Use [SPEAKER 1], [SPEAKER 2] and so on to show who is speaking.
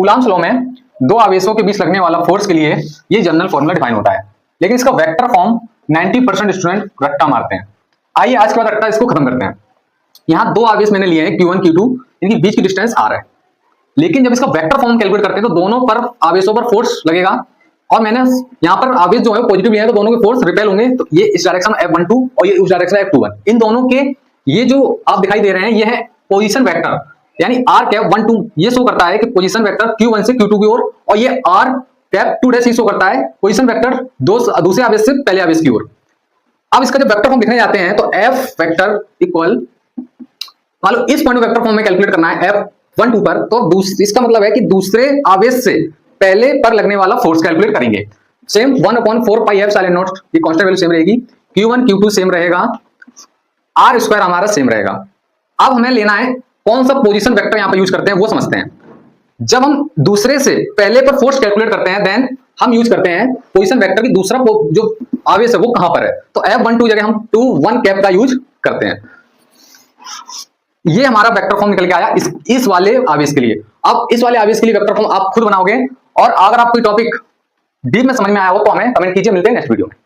[SPEAKER 1] Coulomb's law में दो आवेशों के बीच लगने वाला फोर्स के लिए ये जनरल फॉर्मूला डिफाइन होता है, लेकिन इसका वेक्टर फॉर्म 90% स्टूडेंट रट्टा मारते हैं। आइए आज के बाद रट्टा इसको खत्म करते हैं। यहाँ दो आवेश मैंने लिए हैं Q1 Q2, इनकी बीच की डिस्टेंस R है, लेकिन जब इसका वेक्टर फॉर्म कैलकुलेट करते हैं तो दोनों पर आवेशों पर फोर्स लगेगा, और मैंने यहाँ पर आवेश जो है पॉजिटिव लिया है तो दोनों के फोर्स रिपेल होंगे, तो ये इस डायरेक्शन में F12 और ये उस डायरेक्शन में F21, इन दोनों के ये जो आप दिखाई दे रहे हैं ये है पोजीशन वेक्टर, यानी R कैप 1 2 ये शो करता है कि पोजीशन वेक्टर Q1 से Q2 की ओर, और ये R कैप 2 डैश ये शो करता है पोजीशन वेक्टर दूसरे आवेश से पहले आवेश की ओर। अब इसका जब वेक्टर फॉर्म लिखने जाते हैं तो F वेक्टर इक्वल, मान लो इस पॉइंट वेक्टर फॉर्म में कैलकुलेट करना है F12 पर, तो इसका मतलब है कि दूसरे आवेश से पहले पर लगने वाला फोर्स कैलकुलेट करेंगे। Same 1/4 pi F silent not, ये कांस्टेंट वैल्यू सेम रहेगी, Q1 Q2 सेम रहेगा, R स्क्वायर हमारा सेम रहेगा। अब हमें लेना है कौन सा पोजीशन वेक्टर यहां पर यूज करते हैं वो समझते हैं। जब हम दूसरे से पहले पर फोर्स कैलकुलेट करते हैं देन हम यूज करते हैं पोजीशन वेक्टर की दूसरा जो आवेश है वो कहां पर है, तो F12 जगह हम 2 1 कैप का यूज करते हैं। ये हमारा वेक्टर फॉर्म निकल के आया इस वाले आवेश के लिए। अब इस वाले आवेश के लिए वेक्टर फॉर्म आप खुद बनाओगे, और अगर आपको टॉपिक डीप में समझ में आया हो तो हमें कमेंट कीजिए। मिलते हैं नेक्स्ट वीडियो में।